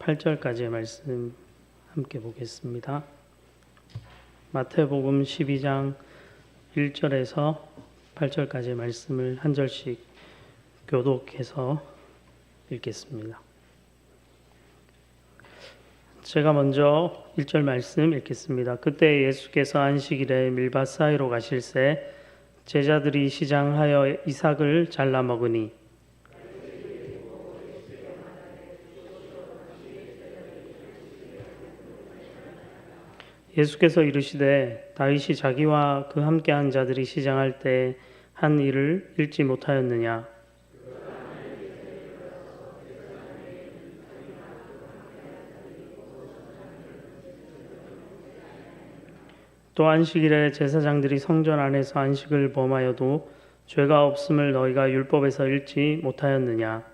8절까지의 말씀 함께 보겠습니다. 마태복음 12장 1절에서 8절까지의 말씀을 한 절씩 교독해서 읽겠습니다. 제가 먼저 1절 말씀 읽겠습니다. 그때 예수께서 안식일에 밀밭 사이로 가실새 제자들이 시장하여 이삭을 잘라 먹으니 예수께서 이르시되 다윗이 자기와 그 함께한 자들이 시장할 때 한 일을 읽지 못하였느냐? 또 안식일에 제사장들이 성전 안에서 안식을 범하여도 죄가 없음을 너희가 율법에서 읽지 못하였느냐?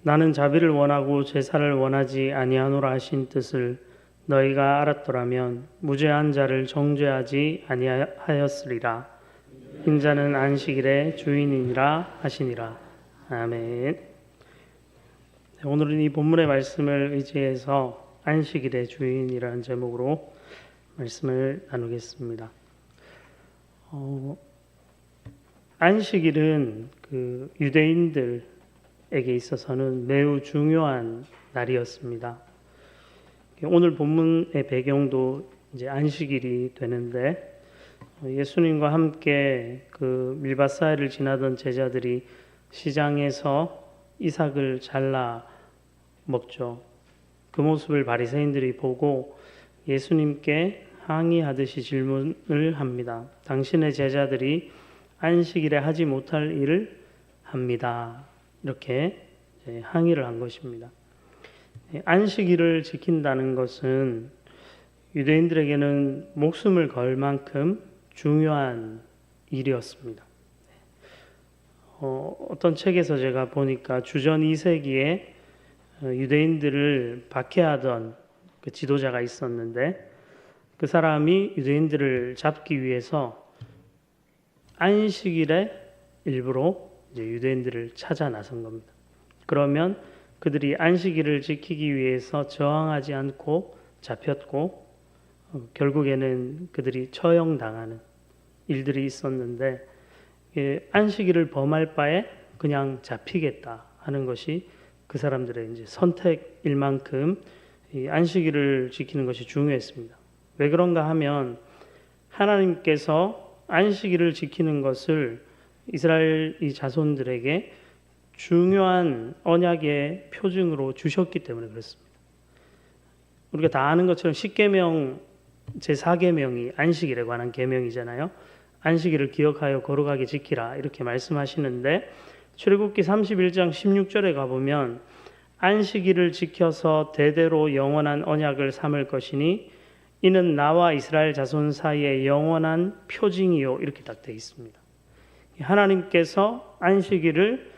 나는 자비를 원하고 제사를 원하지 아니하노라 하신 뜻을 너희가 알았더라면 무죄한 자를 정죄하지 아니하였으리라. 인자는 안식일의 주인이니라 하시니라. 아멘. 오늘은 이 본문의 말씀을 의지해서 안식일의 주인이라는 제목으로 말씀을 나누겠습니다. 안식일은 그 유대인들에게 있어서는 매우 중요한 날이었습니다. 오늘 본문의 배경도 이제 안식일이 되는데 예수님과 함께 그 밀밭 사이를 지나던 제자들이 시장에서 이삭을 잘라 먹죠. 그 모습을 바리새인들이 보고 예수님께 항의하듯이 질문을 합니다. 당신의 제자들이 안식일에 하지 못할 일을 합니다. 이렇게 항의를 한 것입니다. 안식일을 지킨다는 것은 유대인들에게는 목숨을 걸 만큼 중요한 일이었습니다. 어떤 책에서 제가 보니까 주전 2세기에 유대인들을 박해하던 그 지도자가 있었는데 그 사람이 유대인들을 잡기 위해서 안식일에 일부러 이제 유대인들을 찾아 나선 겁니다. 그러면 그들이 안식일을 지키기 위해서 저항하지 않고 잡혔고 결국에는 그들이 처형당하는 일들이 있었는데 안식일을 범할 바에 그냥 잡히겠다 하는 것이 그 사람들의 이제 선택일 만큼 이 안식일을 지키는 것이 중요했습니다. 왜 그런가 하면 하나님께서 안식일을 지키는 것을 이스라엘 이 자손들에게 중요한 언약의 표징으로 주셨기 때문에 그렇습니다. 우리가 다 아는 것처럼 십계명 제4계명이 안식일에 관한 계명이잖아요. 안식일을 기억하여 거룩하게 지키라 이렇게 말씀하시는데 출애굽기 31장 16절에 가보면 안식일을 지켜서 대대로 영원한 언약을 삼을 것이니 이는 나와 이스라엘 자손 사이의 영원한 표징이요 이렇게 딱 되어 있습니다. 하나님께서 안식일을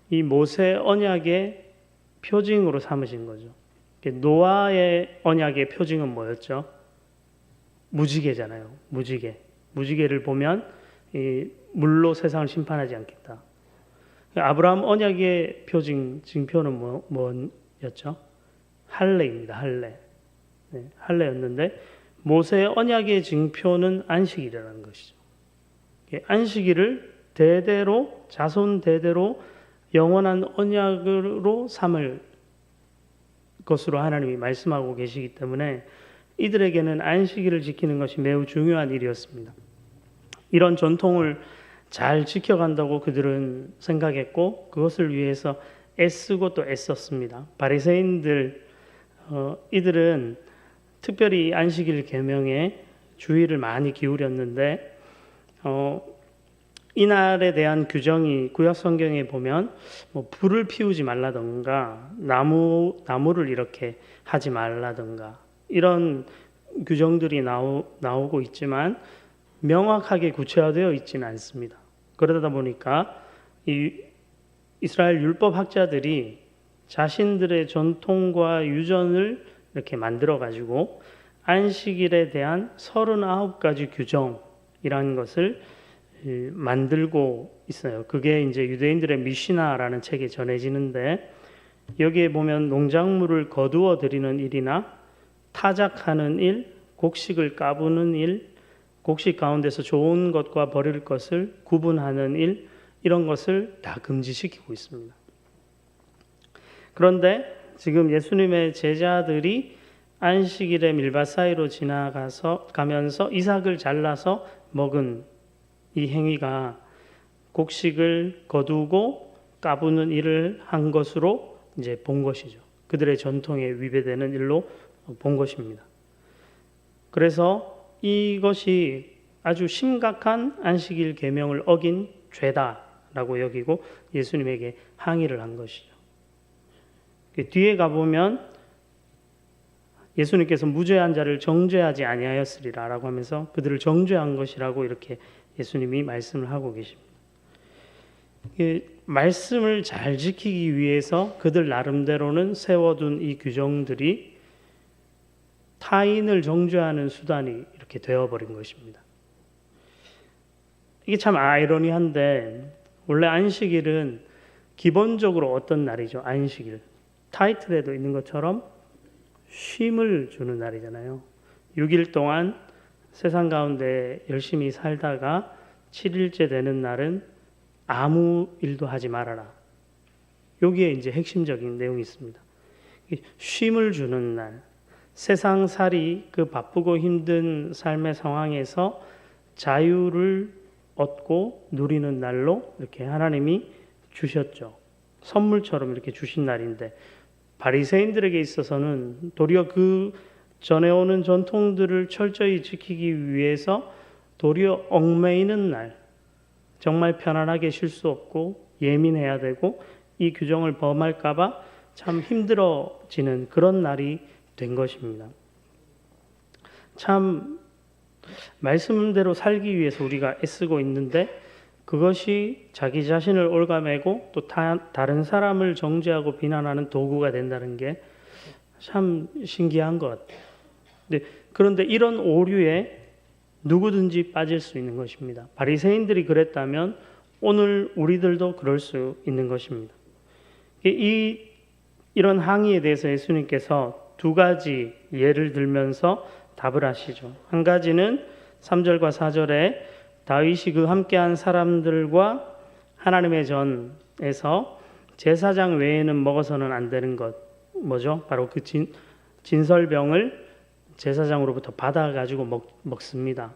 이 모세 언약의 표징으로 삼으신 거죠. 노아의 언약의 표징은 뭐였죠? 무지개잖아요. 무지개를 보면 이 물로 세상을 심판하지 않겠다. 아브라함 언약의 표징, 징표는 뭐였죠? 할례입니다. 할례였는데 모세의 언약의 징표는 안식일이라는 것이죠. 안식일을 대대로 자손 대대로 영원한 언약으로 삼을 것으로 하나님이 말씀하고 계시기 때문에 이들에게는 안식일을 지키는 것이 매우 중요한 일이었습니다. 이런 전통을 잘 지켜간다고 그들은 생각했고 그것을 위해서 애쓰고 또 애썼습니다. 바리새인들 이들은 특별히 안식일 계명에 주의를 많이 기울였는데 이날에 대한 규정이 구약 성경에 보면 불을 피우지 말라던가 나무를 이렇게 하지 말라던가 이런 규정들이 나오고 있지만 명확하게 구체화되어 있지는 않습니다. 그러다 보니까 이 이스라엘 율법 학자들이 자신들의 전통과 유전을 이렇게 만들어 가지고 안식일에 대한 39가지 규정이라는 것을 만들고 있어요. 그게 이제 유대인들의 미시나라는 책에 전해지는데, 여기에 보면 농작물을 거두어 들이는 일이나 타작하는 일, 곡식을 까부는 일, 곡식 가운데서 좋은 것과 버릴 것을 구분하는 일, 이런 것을 다 금지시키고 있습니다. 그런데 지금 예수님의 제자들이 안식일에 밀밭 사이로 가면서 이삭을 잘라서 먹은 이 행위가 곡식을 거두고 까부는 일을 한 것으로 이제 본 것이죠. 그들의 전통에 위배되는 일로 본 것입니다. 그래서 이것이 아주 심각한 안식일 계명을 어긴 죄다라고 여기고 예수님에게 항의를 한 것이죠. 뒤에 가보면 예수님께서 무죄한 자를 정죄하지 아니하였으리라라고 하면서 그들을 정죄한 것이라고 이렇게 예수님이 말씀을 하고 계십니다. 말씀을 잘 지키기 위해서 그들 나름대로는 세워둔 이 규정들이 타인을 정죄하는 수단이 이렇게 되어버린 것입니다. 이게 참 아이러니한데, 원래 안식일은 기본적으로 어떤 날이죠? 안식일. 타이틀에도 있는 것처럼 쉼을 주는 날이잖아요. 6일 동안 세상 가운데 열심히 살다가 7일째 되는 날은 아무 일도 하지 말아라. 여기에 이제 핵심적인 내용이 있습니다. 쉼을 주는 날, 세상살이 그 바쁘고 힘든 삶의 상황에서 자유를 얻고 누리는 날로 이렇게 하나님이 주셨죠. 선물처럼 이렇게 주신 날인데, 바리새인들에게 있어서는 도리어 그 전해오는 전통들을 철저히 지키기 위해서 도리어 얽매이는 날, 정말 편안하게 쉴 수 없고 예민해야 되고 이 규정을 범할까 봐 참 힘들어지는 그런 날이 된 것입니다. 참 말씀대로 살기 위해서 우리가 애쓰고 있는데, 그것이 자기 자신을 옭아매고 또 다른 사람을 정죄하고 비난하는 도구가 된다는 게 참 신기한 것 같아요. 그런데 이런 오류에 누구든지 빠질 수 있는 것입니다. 바리새인들이 그랬다면 오늘 우리들도 그럴 수 있는 것입니다. 이런 항의에 대해서 예수님께서 두 가지 예를 들면서 답을 하시죠. 한 가지는 3절과 4절에 다윗이 그 함께한 사람들과 하나님의 전에서 제사장 외에는 먹어서는 안 되는 것, 뭐죠? 바로 그 진설병을 제사장으로부터 받아가지고 먹습니다.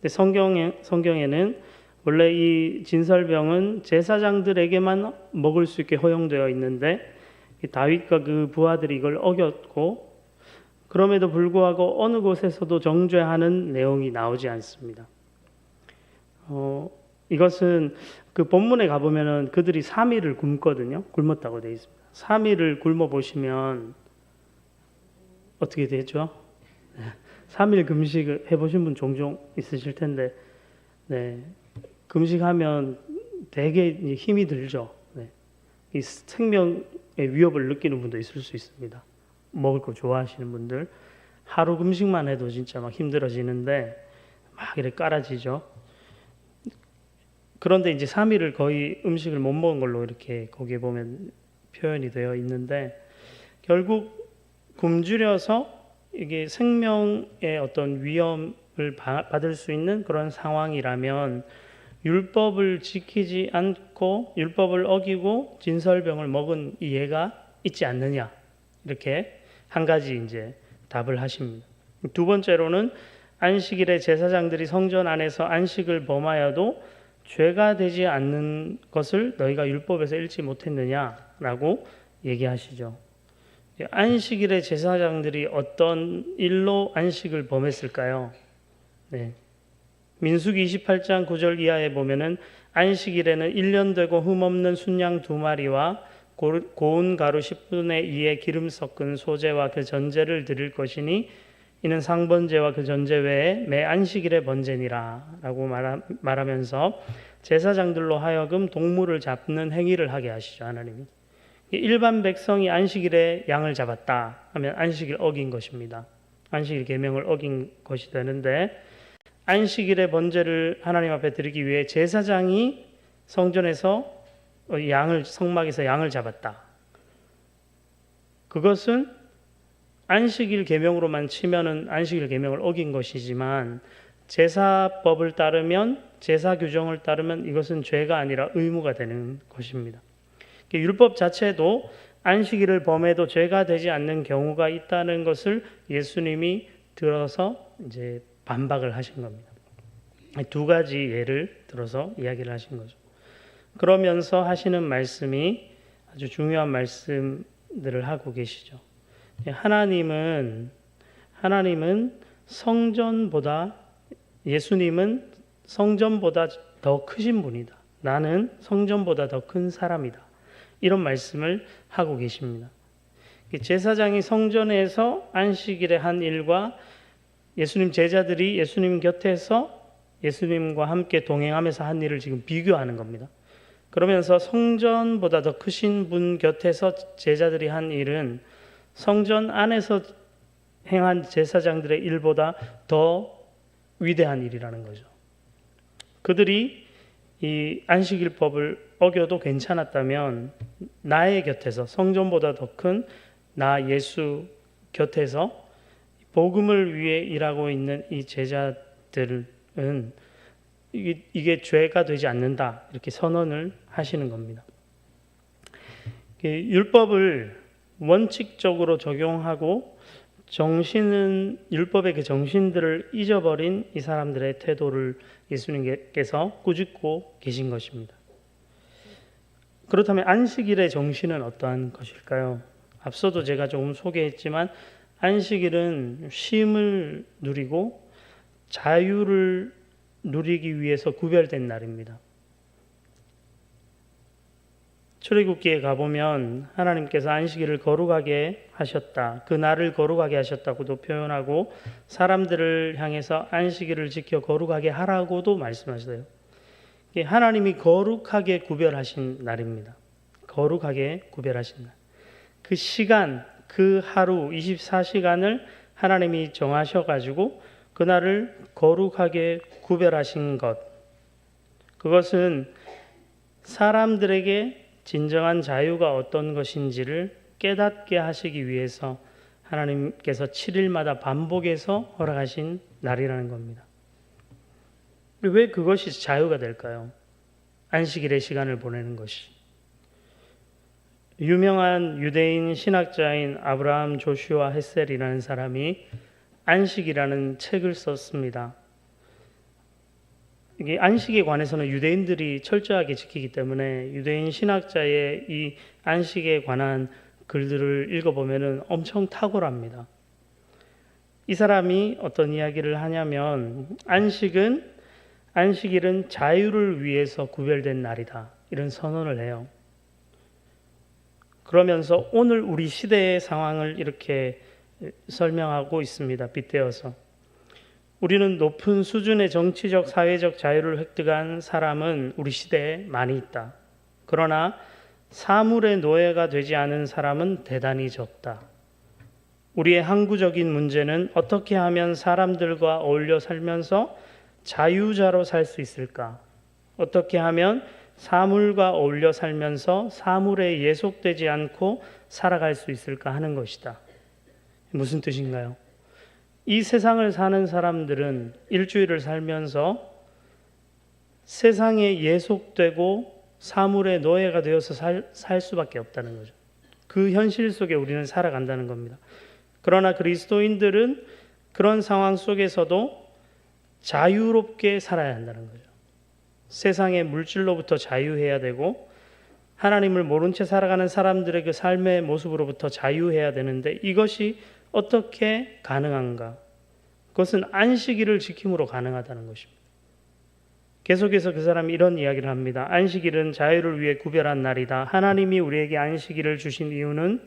근데 성경에는 원래 이 진설병은 제사장들에게만 먹을 수 있게 허용되어 있는데, 다윗과 그 부하들이 이걸 어겼고 그럼에도 불구하고 어느 곳에서도 정죄하는 내용이 나오지 않습니다. 이것은 그 본문에 가보면은 그들이 3일을 굶거든요. 굶었다고 되어 있습니다. 3일을 굶어 보시면 어떻게 되죠? 3일 금식을 해보신 분 종종 있으실 텐데, 네, 금식하면 되게 힘이 들죠. 네. 이 생명의 위협을 느끼는 분도 있을 수 있습니다. 먹을 거 좋아하시는 분들, 하루 금식만 해도 진짜 막 힘들어지는데 막 이렇게 깔아지죠. 그런데 이제 3일을 거의 음식을 못 먹은 걸로 이렇게 거기에 보면 표현이 되어 있는데, 결국 굶주려서 이게 생명의 어떤 위험을 받을 수 있는 그런 상황이라면 율법을 지키지 않고 율법을 어기고 진설병을 먹은 이해가 있지 않느냐, 이렇게 한 가지 이제 답을 하십니다. 두 번째로는 안식일에 제사장들이 성전 안에서 안식을 범하여도 죄가 되지 않는 것을 너희가 율법에서 읽지 못했느냐라고 얘기하시죠. 안식일에 제사장들이 어떤 일로 안식을 범했을까요? 네. 민수기 28장 9절 이하에 보면은 안식일에는 1년 되고 흠없는 순양 2마리와 고운 가루 10분의 2의 기름 섞은 소제와 그 전제를 드릴 것이니 이는 상번제와 그 전제 외에 매 안식일의 번제니라 라고 말하면서 제사장들로 하여금 동물을 잡는 행위를 하게 하시죠. 하나님이 일반 백성이 안식일에 양을 잡았다 하면 안식일 어긴 것입니다. 안식일 계명을 어긴 것이 되는데, 안식일의 번제를 하나님 앞에 드리기 위해 제사장이 성전에서 성막에서 양을 잡았다. 그것은 안식일 계명으로만 치면은 안식일 계명을 어긴 것이지만 제사법을 따르면, 제사 규정을 따르면 이것은 죄가 아니라 의무가 되는 것입니다. 율법 자체도 안식일을 범해도 죄가 되지 않는 경우가 있다는 것을 예수님이 들어서 이제 반박을 하신 겁니다. 두 가지 예를 들어서 이야기를 하신 거죠. 그러면서 하시는 말씀이 아주 중요한 말씀들을 하고 계시죠. 하나님은 성전보다, 예수님은 성전보다 더 크신 분이다. 나는 성전보다 더 큰 사람이다. 이런 말씀을 하고 계십니다. 제사장이 성전에서 안식일에 한 일과 예수님 제자들이 예수님 곁에서 예수님과 함께 동행하면서 한 일을 지금 비교하는 겁니다. 그러면서 성전보다 더 크신 분 곁에서 제자들이 한 일은 성전 안에서 행한 제사장들의 일보다 더 위대한 일이라는 거죠. 그들이 이 안식일법을 어겨도 괜찮았다면 나의 곁에서, 성전보다 더 큰 나 예수 곁에서 복음을 위해 일하고 있는 이 제자들은 이게 죄가 되지 않는다, 이렇게 선언을 하시는 겁니다. 율법을 원칙적으로 적용하고 율법의 그 정신들을 잊어버린 이 사람들의 태도를 예수님께서 꾸짖고 계신 것입니다. 그렇다면 안식일의 정신은 어떠한 것일까요? 앞서도 제가 조금 소개했지만 안식일은 쉼을 누리고 자유를 누리기 위해서 구별된 날입니다. 출애굽기에 가보면 하나님께서 안식일을 거룩하게 하셨다, 그 날을 거룩하게 하셨다고도 표현하고 사람들을 향해서 안식일을 지켜 거룩하게 하라고도 말씀하세요. 하나님이 거룩하게 구별하신 날입니다. 거룩하게 구별하신 날. 그 시간, 그 하루 24시간을 하나님이 정하셔가지고 그날을 거룩하게 구별하신 것, 그것은 사람들에게 진정한 자유가 어떤 것인지를 깨닫게 하시기 위해서 하나님께서 7일마다 반복해서 허락하신 날이라는 겁니다. 왜 그것이 자유가 될까요? 안식일의 시간을 보내는 것이. 유명한 유대인 신학자인 아브라함 조슈아 헤셀이라는 사람이 안식이라는 책을 썼습니다. 이게 안식에 관해서는 유대인들이 철저하게 지키기 때문에 유대인 신학자의 이 안식에 관한 글들을 읽어보면 엄청 탁월합니다. 이 사람이 어떤 이야기를 하냐면 안식일은 자유를 위해서 구별된 날이다, 이런 선언을 해요. 그러면서 오늘 우리 시대의 상황을 이렇게 설명하고 있습니다. 빗대어서. 우리는 높은 수준의 정치적, 사회적 자유를 획득한 사람은 우리 시대에 많이 있다. 그러나 사물의 노예가 되지 않은 사람은 대단히 적다. 우리의 항구적인 문제는 어떻게 하면 사람들과 어울려 살면서 자유자로 살 수 있을까? 어떻게 하면 사물과 어울려 살면서 사물에 예속되지 않고 살아갈 수 있을까 하는 것이다. 무슨 뜻인가요? 이 세상을 사는 사람들은 일주일을 살면서 세상에 예속되고 사물의 노예가 되어서 살 수밖에 없다는 거죠. 그 현실 속에 우리는 살아간다는 겁니다. 그러나 그리스도인들은 그런 상황 속에서도 자유롭게 살아야 한다는 거죠. 세상의 물질로부터 자유해야 되고 하나님을 모른 채 살아가는 사람들의 그 삶의 모습으로부터 자유해야 되는데 이것이 어떻게 가능한가? 그것은 안식일을 지킴으로 가능하다는 것입니다. 계속해서 그 사람이 이런 이야기를 합니다. 안식일은 자유를 위해 구별한 날이다. 하나님이 우리에게 안식일을 주신 이유는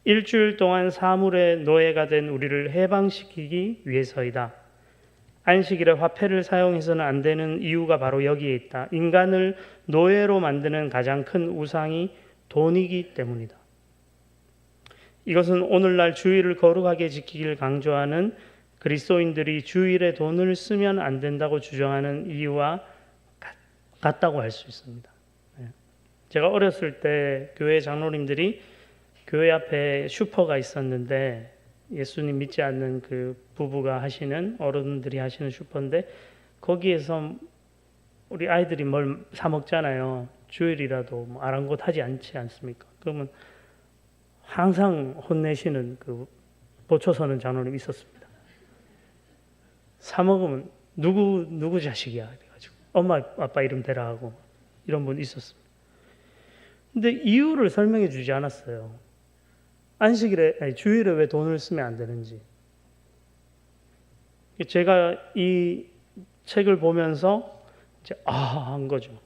일주일 동안 사물의 노예가 된 우리를 해방시키기 위해서이다. 안식일에 화폐를 사용해서는 안 되는 이유가 바로 여기에 있다. 인간을 노예로 만드는 가장 큰 우상이 돈이기 때문이다. 이것은 오늘날 주의를 거룩하게 지키기를 강조하는 그리스도인들이 주일에 돈을 쓰면 안 된다고 주장하는 이유와 같다고 할 수 있습니다. 제가 어렸을 때 교회 장로님들이 교회 앞에 슈퍼가 있었는데 예수님 믿지 않는 그 부부가 하시는 어른들이 하시는 슈퍼인데 거기에서 우리 아이들이 뭘 사 먹잖아요. 주일이라도 뭐 아랑곳하지 않지 않습니까? 그러면 항상 혼내시는 그 보초서는 장로님 있었습니다. 사 먹으면 누구 자식이야 그래가지고 엄마 아빠 이름 대라 하고 이런 분 있었습니다. 근데 이유를 설명해 주지 않았어요. 주일에 왜 돈을 쓰면 안 되는지. 제가 이 책을 보면서 이제 한 거죠.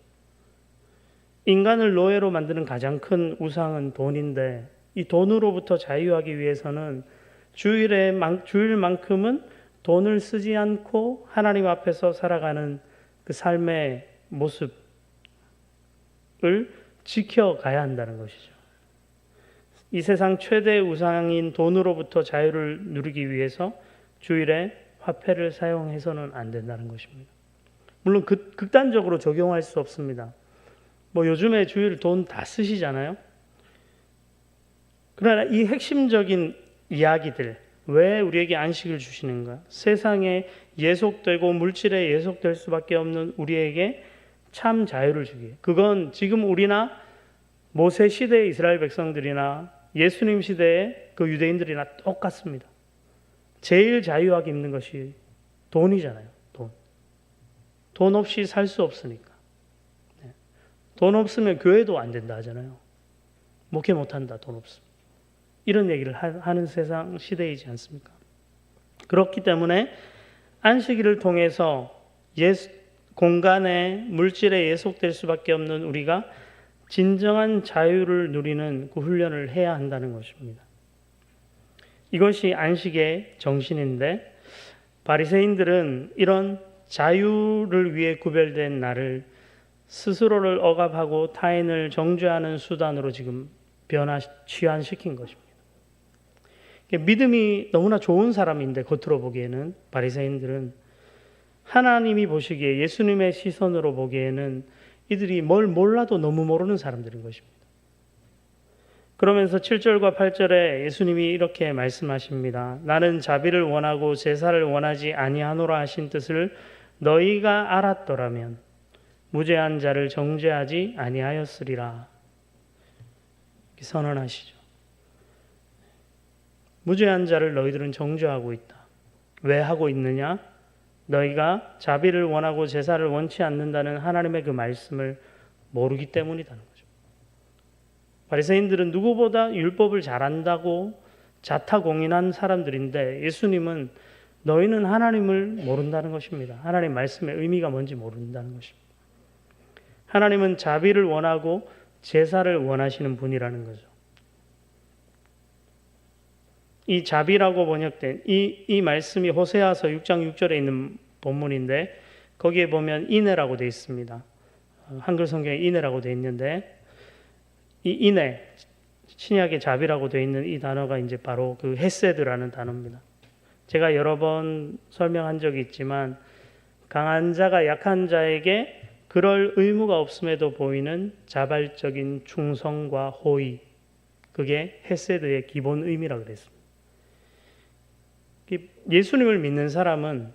인간을 노예로 만드는 가장 큰 우상은 돈인데 이 돈으로부터 자유하기 위해서는 주일만큼은 돈을 쓰지 않고 하나님 앞에서 살아가는 그 삶의 모습을 지켜가야 한다는 것이죠. 이 세상 최대 우상인 돈으로부터 자유를 누리기 위해서 주일에 화폐를 사용해서는 안 된다는 것입니다. 물론 극단적으로 적용할 수 없습니다. 뭐 요즘에 주일 돈 다 쓰시잖아요. 그러나 이 핵심적인 이야기들, 왜 우리에게 안식을 주시는가? 세상에 예속되고 물질에 예속될 수밖에 없는 우리에게 참 자유를 주기 위해. 그건 지금 우리나 모세 시대의 이스라엘 백성들이나 예수님 시대의 그 유대인들이나 똑같습니다. 제일 자유하기 힘든 것이 돈이잖아요. 돈 없이 살 수 없으니까. 돈 없으면 교회도 안 된다 하잖아요. 목회 못한다, 돈 없으면. 이런 얘기를 하는 세상 시대이지 않습니까? 그렇기 때문에 안식일을 통해서 공간에 물질에 예속될 수밖에 없는 우리가 진정한 자유를 누리는 그 훈련을 해야 한다는 것입니다. 이것이 안식의 정신인데 바리새인들은 이런 자유를 위해 구별된 날을 스스로를 억압하고 타인을 정죄하는 수단으로 지금 취한시킨 것입니다. 믿음이 너무나 좋은 사람인데 겉으로 보기에는 바리새인들은 하나님이 보시기에 예수님의 시선으로 보기에는 이들이 뭘 몰라도 너무 모르는 사람들인 것입니다. 그러면서 7절과 8절에 예수님이 이렇게 말씀하십니다. 나는 자비를 원하고 제사를 원하지 아니하노라 하신 뜻을 너희가 알았더라면 무죄한 자를 정죄하지 아니하였으리라. 선언하시죠. 무죄한 자를 너희들은 정죄하고 있다. 왜 하고 있느냐? 너희가 자비를 원하고 제사를 원치 않는다는 하나님의 그 말씀을 모르기 때문이라는 거죠. 바리새인들은 누구보다 율법을 잘한다고 자타공인한 사람들인데 예수님은 너희는 하나님을 모른다는 것입니다. 하나님 말씀의 의미가 뭔지 모른다는 것입니다. 하나님은 자비를 원하고 제사를 원하시는 분이라는 거죠. 이 자비라고 번역된 이 말씀이 호세아서 6장 6절에 있는 본문인데 거기에 보면 인애라고 되어 있습니다. 한글 성경에 인애라고 되어 있는데 이 인애, 신약의 자비라고 되어 있는 이 단어가 이제 바로 그 헤세드라는 단어입니다. 제가 여러 번 설명한 적이 있지만 강한 자가 약한 자에게 그럴 의무가 없음에도 보이는 자발적인 충성과 호의, 그게 헤세드의 기본 의미라고 그랬습니다. 예수님을 믿는 사람은,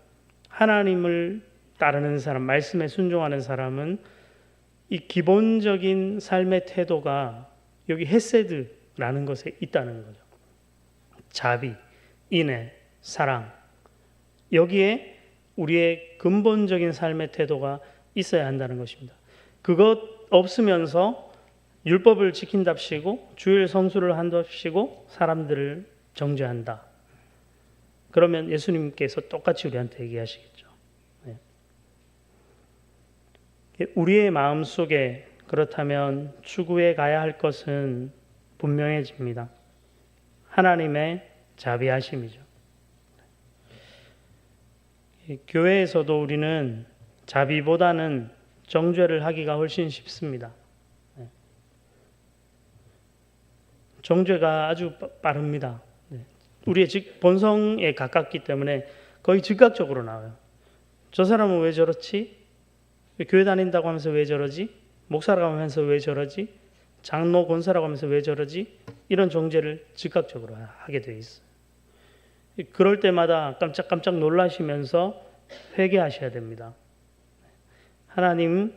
하나님을 따르는 사람, 말씀에 순종하는 사람은 이 기본적인 삶의 태도가 여기 헤세드라는 것에 있다는 거죠. 자비, 인애, 사랑, 여기에 우리의 근본적인 삶의 태도가 있어야 한다는 것입니다. 그것 없으면서 율법을 지킨답시고 주일 성수를 한답시고 사람들을 정죄한다. 그러면 예수님께서 똑같이 우리한테 얘기하시겠죠. 우리의 마음속에 그렇다면 추구해 가야 할 것은 분명해집니다. 하나님의 자비하심이죠. 교회에서도 우리는 자비보다는 정죄를 하기가 훨씬 쉽습니다. 정죄가 아주 빠릅니다. 우리의 본성에 가깝기 때문에 거의 즉각적으로 나와요. 저 사람은 왜 저렇지? 교회 다닌다고 하면서 왜 저러지? 목사라고 하면서 왜 저러지? 장로 권사라고 하면서 왜 저러지? 이런 정죄를 즉각적으로 하게 돼 있어요. 그럴 때마다 깜짝깜짝 놀라시면서 회개하셔야 됩니다. 하나님,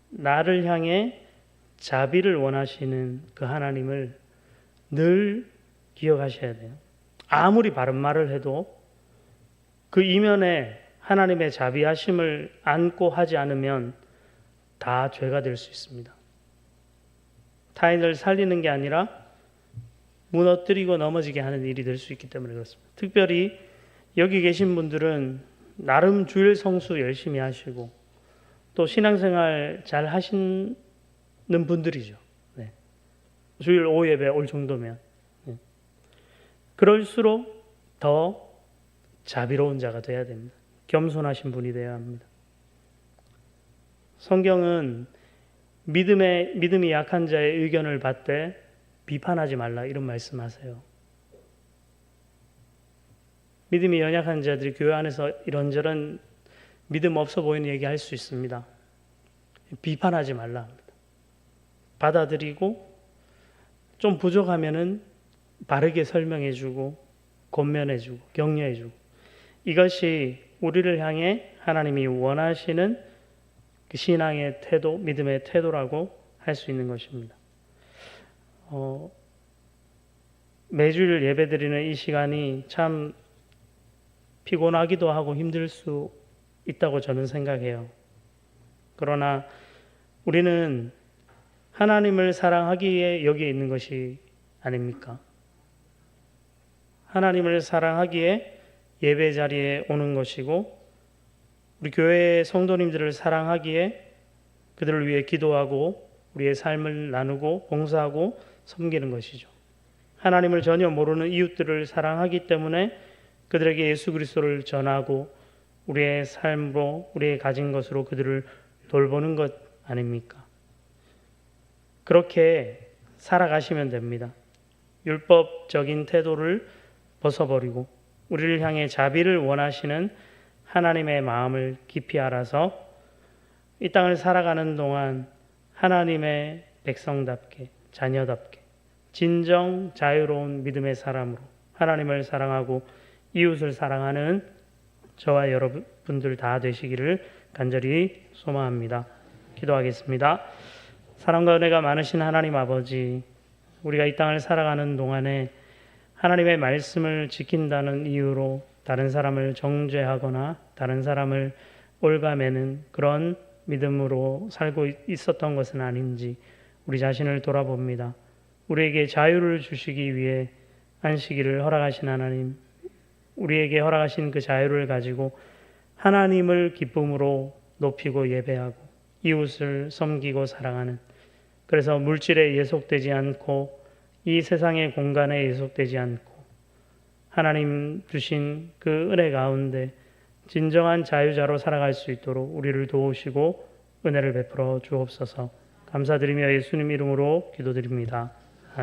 나를 향해 자비를 원하시는 그 하나님을 늘 기억하셔야 돼요. 아무리 바른 말을 해도 그 이면에 하나님의 자비하심을 안고 하지 않으면 다 죄가 될 수 있습니다. 타인을 살리는 게 아니라 무너뜨리고 넘어지게 하는 일이 될 수 있기 때문에 그렇습니다. 특별히 여기 계신 분들은 나름 주일 성수 열심히 하시고 또 신앙생활 잘 하시는 분들이죠. 네. 주일 오후 예배 올 정도면. 네. 그럴수록 더 자비로운 자가 되어야 됩니다. 겸손하신 분이 되어야 합니다. 성경은 믿음이 약한 자의 의견을 받되 비판하지 말라 이런 말씀하세요. 믿음이 연약한 자들이 교회 안에서 이런저런 믿음 없어 보이는 얘기 할 수 있습니다. 비판하지 말라 합니다. 받아들이고 좀 부족하면은 바르게 설명해주고 권면해주고 격려해주고 이것이 우리를 향해 하나님이 원하시는 그 신앙의 태도, 믿음의 태도라고 할 수 있는 것입니다. 매주일 예배드리는 이 시간이 참 피곤하기도 하고 힘들 수 있다고 저는 생각해요. 그러나 우리는 하나님을 사랑하기에 여기에 있는 것이 아닙니까? 하나님을 사랑하기에 예배 자리에 오는 것이고 우리 교회의 성도님들을 사랑하기에 그들을 위해 기도하고 우리의 삶을 나누고 봉사하고 섬기는 것이죠. 하나님을 전혀 모르는 이웃들을 사랑하기 때문에 그들에게 예수 그리스도를 전하고 우리의 삶으로 우리의 가진 것으로 그들을 돌보는 것 아닙니까? 그렇게 살아가시면 됩니다. 율법적인 태도를 벗어버리고 우리를 향해 자비를 원하시는 하나님의 마음을 깊이 알아서 이 땅을 살아가는 동안 하나님의 백성답게 자녀답게 진정 자유로운 믿음의 사람으로 하나님을 사랑하고 이웃을 사랑하는 저와 여러분들 다 되시기를 간절히 소망합니다. 기도하겠습니다. 사랑과 은혜가 많으신 하나님 아버지, 우리가 이 땅을 살아가는 동안에 하나님의 말씀을 지킨다는 이유로 다른 사람을 정죄하거나 다른 사람을 올가매는 그런 믿음으로 살고 있었던 것은 아닌지 우리 자신을 돌아봅니다. 우리에게 자유를 주시기 위해 안식일을 허락하신 하나님, 우리에게 허락하신 그 자유를 가지고 하나님을 기쁨으로 높이고 예배하고 이웃을 섬기고 사랑하는, 그래서 물질에 예속되지 않고 이 세상의 공간에 예속되지 않고 하나님 주신 그 은혜 가운데 진정한 자유자로 살아갈 수 있도록 우리를 도우시고 은혜를 베풀어 주옵소서. 감사드리며 예수님 이름으로 기도드립니다.